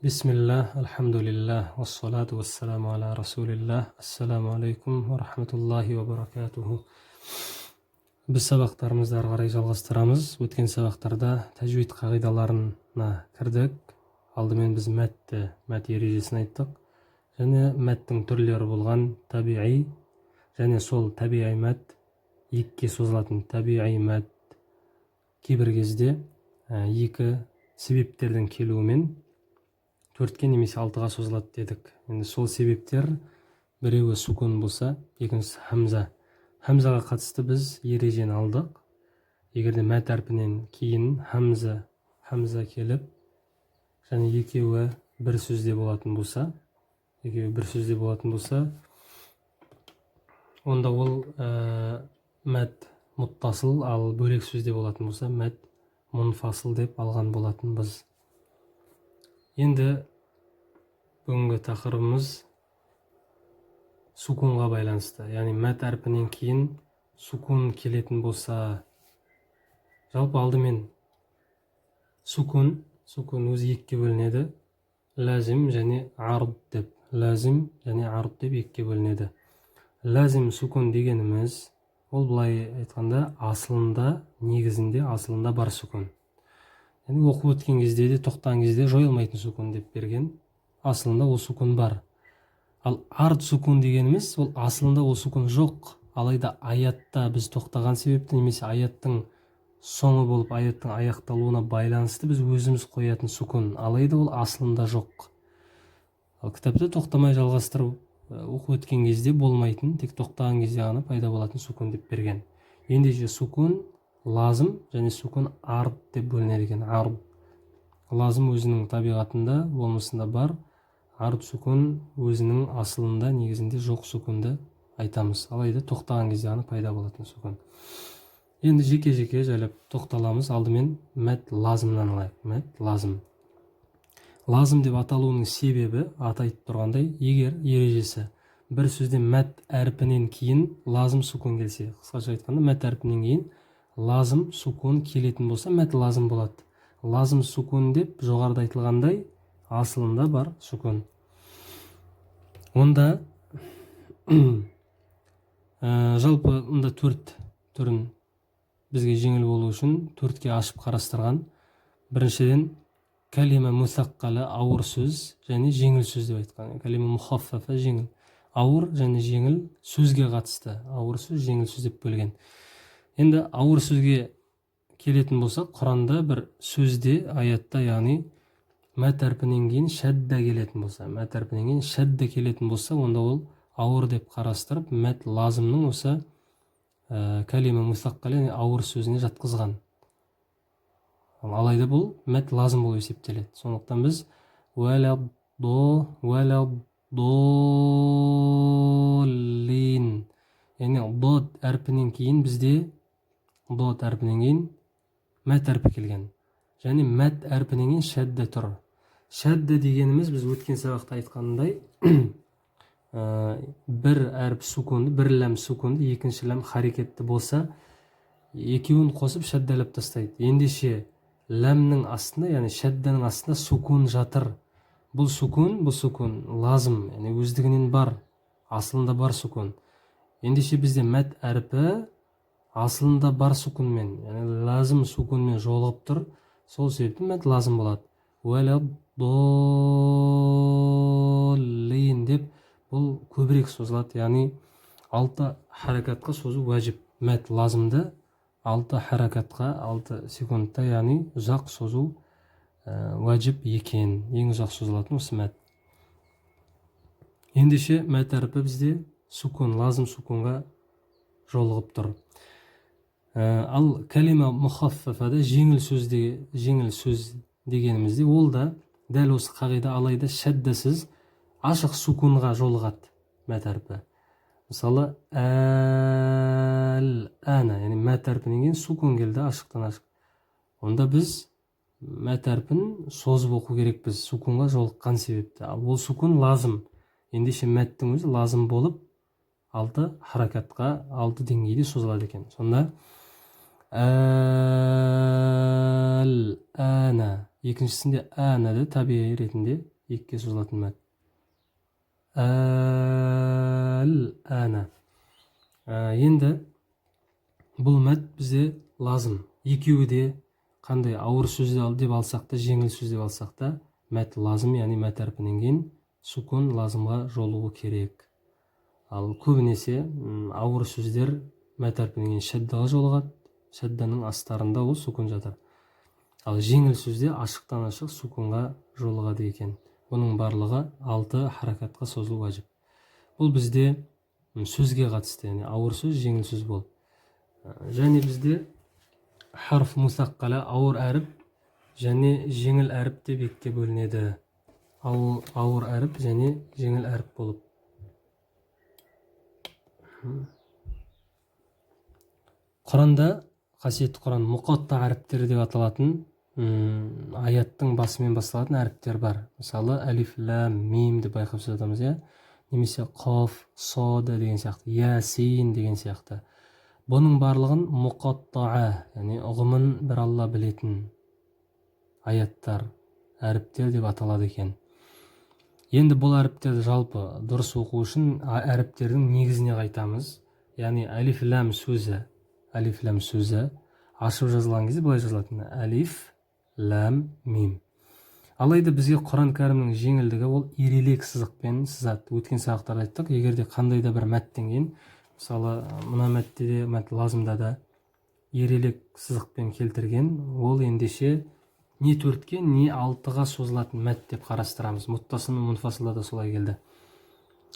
Bismillah, alhamdulillah, wassalatu wassalamu ala rasulillah. Assalamu alaikum wa rahmatullahi wa barakatuhu. Біз сабақтарымызды ары қарай жалғастырамыз. Өткен сабақтарда тәжвид қағидаларына кірдік. Алдымен біз мәт ережесін айттық. Және мәттің түрлері болған табиғи және сол табиғи мәт, екіге созылатын табиғи мәт кейбір кезде екі себептердің келуімен төртке немесе алтыға созылады дедік. Енді сол себептер біреуі сукун болса, екіншісі хамза. Хамзаға қатысты біз ережені алдық. Егерде мәт әрпінен кейін хамза келіп, және екеуі бір сөзде болатын болса, онда ол мәт мұттасыл, ал бөлек сөзде болатын болса, мәт мұнфасыл деп алған болатын біз. Енді бүгінгі тақырыбымыз сукунға байланысты. Яғни мәт әрпінен кейін сукун келетін болса, жалпы алдымен сукун өзі екіге бөлінеді. Лазим және ард деп. Екіге бөлінеді. Лазим сукун дегеніміз, ол былай айтқанда негізінде асылында бар сукун. Яғни оқып өткен кезде де, тоқтаған кезде жойылмайтын сукун деп берген. Асылында ол сукун бар. Ал ард сукун дегеніміз, ол асылында ол сукун жоқ. Алайда аятта біз тоқтаған себепті, немесе аяттың соңы болып, аяттың аяқталуына байланысты біз өзіміз қоятын сукун. Алайда ол асылында жоқ. Ал кітапты тоқтамай жалғастырып оқып өткен кезде болмайтын, тек тоқтаған кезде ғана пайда болатын сукун деп берген. Ендеше сукун лазым және сукун ард деп бөлінеді екен. Ард. Лазым өзінің табиғатында, болмысында бар. Ард сукун өзінің асылында, негізінде жоқ сукунды айтамыз. Алайда тоқтаған кезде ғана пайда болатын сукун. Енді жеке-жеке жайлап тоқталамыз. Алдымен мәт лазымнан алайық. Мәт лазым. Лазым деп аталуының себебі, аты айтып тұрғандай, егер ережесі бір сөзде мәт әрпінен кейін лазым сукун келсе, қысқаша айтқанда, мәт әрпінен кейін лазым сукун келетін болса, мәт лазым болады. Лазым сукун деп жоғарыда айтылғандай асылында бар сукун. Онда жалпы онда төрт түрін бізге жеңіл болу үшін төртке ашып қарастырған. Біріншіден кәлима мусаққала, ауыр сөз және жеңіл сөз деп айтқан. Кәлима мухаффафа, жеңіл. Ауыр және жеңіл сөзге қатысты. Ауыр сөз, жеңіл сөз деп бөлген. Енді ауыр сөзге келетін болсақ, Құранда бір сөзде, аятта, яғни мәт әрпінен кейін шәдда келетін болса, онда ол ауыр деп қарастырып, мәт лазымның осы кәлима мусаққала, ауыр сөзіне жатқызған. Алайда бұл мәт лазым болып есептеледі. Сондықтан біз уәләддоллин, яғни дод әрпінен кейін бізде мәт әрпі келген. Және мәт әрпінен кейін шәдді тұр. Шәдді дегеніміз, біз өткен сабақта айтқанындай, бір әріп сукунды, бір ләм сукунды, екінші ләм харекетті болса, екеуін қосып шәддәліп тастайды. Ендеше ләмнің астында, яғни шәддәнің астында сукун жатыр. Бұл сукун лазым, яғни өздігінен бар, асылында бар сукун. Ендеше бізде мәт әрпі асылында бар сукунмен, яғни лазым сукунмен жолығып тұр. Сол себепті мәт лазым болады. Уәләддоллин деп бұл көбірек созылады, яғни 6 харакатқа созу уәжіп. Мәт лазымды 6 харакатқа, 6 секундта, яғни ұзақ созу уәжіп екен. Ең ұзақ созылатын осы мәт. Ендеше мәт әрпі бізде сукун, лазым сукунға жолығып тұр. Ал кәлима мухаффафада, жеңіл сөз дегенімізде, ол да дәл осы қағида, алайда шәддәсіз ашық сукунға жолығады мәт әрпі. Мысалы, әл-әна, яғни мәт әрпінен кейін сукун келді, ашықтан ашық. Онда біз мәт әрпін созып оқу керекпіз, сукунға жолыққан себепті. Ал ол сукун лазым. Ендеше мәттің өзі лазым болып, 6 харакатқа, 6 деңгейде созылады екен. Сонда әл-әна, екіншісінде әнады табиғи ретінде екіге созылатын мәд. Әл-әна. Енді бұл мәд бізде лазым. Екеуі де қандай ауыр сөз деп алсақ та, жеңіл сөз деп алсақ та, мәд лазым, яғни мәд әрпінен кейін сукун лазымға жолуы керек. Ал көбінесе ауыр сөздер мәд әрпінен кейін шаддаға жолығады. Шадданың астарында ол сукун жатыр. Ал жеңіл сөзде ашықтан ашық сукунға жолығады екен. Бұның барлығы 6 харакатқа созылу важип. Бұл бізде сөзге қатысты, яғни ауыр сөз, жеңіл сөз болды. Және бізде харф мусаққала ауыр әріп және жеңіл әріп деп екіге бөлінеді. Ауыр әріп және жеңіл әріп болып. Құранда, қасиетті Құран, мұқатта әріптері деп аталатын аяттың басымен басталатын әріптер бар. Мысалы, әлиф, лам, мим деп байқап жатамыз, немесе қаф, сода деген сияқты, ясин деген сияқты. Бұның барлығын мұқаттаа, яғни ұғымын бір Алла білетін аяттар, әріптер деп аталады екен. Енді бұл әріптерді жалпы дұрыс оқу үшін әріптердің негізіне қайтамыз. Яғни әлиф, лам сөзі ашып жазылған кезде былай жазылатын: әлиф, лам, мим. Алайда бізге Құран кәрімнің жеңілдігі ол ирелек сызықпен сызады. Өткен сабақтарда айттық, егерде қандай да бір мәттен кейін, мысалы мына мәтте де, мәт лазымда да ирелек сызықпен келтірген, ол ендеше не 4-ке, не 6-ға созылатын мәт деп қарастырамыз. Мұттасыны мұнфасылда да солай келді.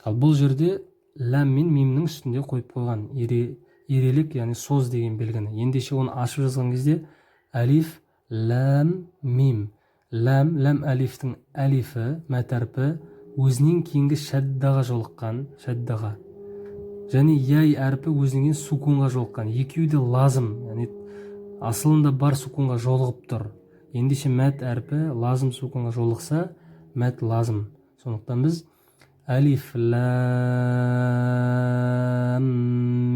Ал бұл жерде лам мен мимнің үстінде қойып қойған ирелек, яғни соз деген белгіні. Ендеше оны ашып жазған кезде әлиф, лам, мим. Лам әлифтің әлифі, мәт әрпі өзінен кейінгі шаддаға жолыққан, шаддаға. Және яй әрпі өзінен сукунға жолыққан. Екеуі де лазым, яғни асылында бар сукунға жолығып тұр. Ендеше мәт әрпі лазым сукунға жолықса, мәт лазым. Сондықтан біз әлиф, лам,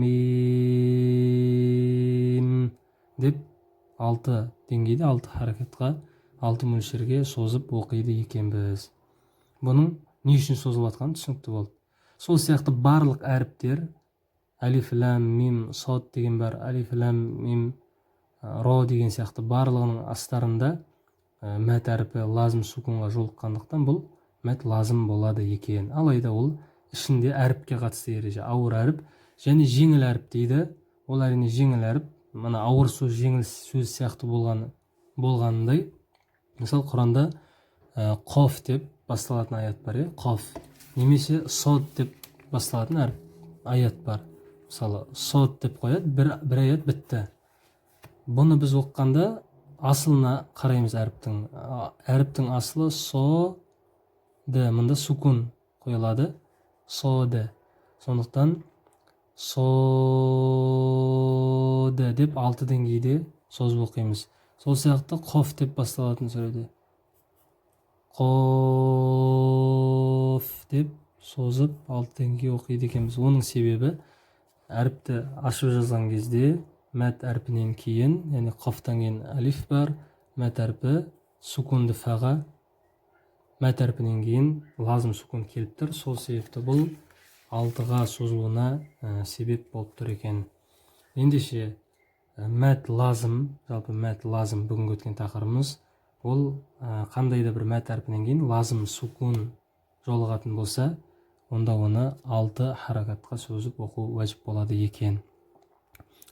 мим деп 6 деңгейде, 6 харакатқа, 6 мөлшерге созып оқиды екенбіз. Бұның не үшін созылып жатқаны түсінікті болды. Сол сияқты барлық әріптер, әлиф, лам, мим, сод деген бар, әлиф, лам, мим, ро деген сияқты барлығының астарында мәт әрпі лазым сукунға жолыққандықтан бұл мәт лазым болады екен. Алайда ол ішінде әріпке қатысты ереже. Ауыр әріп және жеңіл әріп дейді. Ол әрине жеңіл әріп, мына ауыр сөз, жеңіл сөз сияқты болғанындай. Мысалы, Құранда қоф деп басталатын аят бар, қоф. Немесе сод деп басталатын аят бар. Мысалы, сод деп қояды, бір аят бітті. Бұны біз оққанда асылына қараймыз әріптің. Әріптің асылы соды, мұнда сукун қойылады, соды. Сондықтан соды деп 6 деңгейде созып оқимыз. Сол сияқты қоф деп басталатын сөреде. Қоф деп созып 6 деңгей оқиды екенбіз. Оның себебі әріпті ашып жазған кезде мәт әрпінен кейін, яғни қофтан кейін әлиф бар, мәт әрпі сукунды фаға, мәт әрпінен кейін лазым сукун келіп тұр. Сол себепті бұл 6-ға созылуына себеп болып тұр екен. Ендеше мәт лазым, жалпы мәт лазым бүгінгі өткен тақырыбымыз, ол қандай да бір мәт әрпінен кейін лазым сукун жолығатын болса, онда оны 6 харакатқа созып оқу уәжіп болады екен.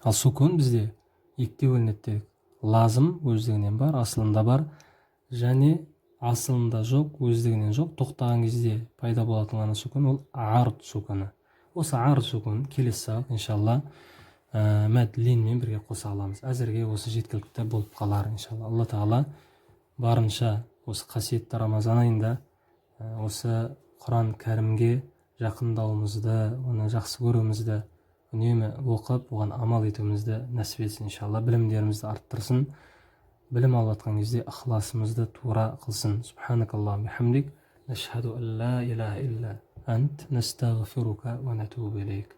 Ал сукун бізде екіге бөлінеді. Лазым өздігінен бар, асылында бар, және асылында жоқ, өздігінен жоқ, тоқтаған кезде пайда болатын ғана сукун, ол ард сукуны. Осы ард сукун келесі сабақ, иншалла, мәт линмен бірге қоса аламыз. Әзірге осы жеткілікті болып қалар, иншалла. Алла Тағала барынша осы қасиетті Рамазан айында осы Құран кәрімге жақындауымызды, оны жақсы көруімізді, үнемі оқып, оған амал етуімізді нәсіп етсін, иншалла. Білімдерімізді арттырсын, білім алып жатқан кезде ықыласымызды тура қылсын. Субханакаллахумма бихамдик, нашхаду ан ла илаха илля ант, настағфирука ва натубу илейк.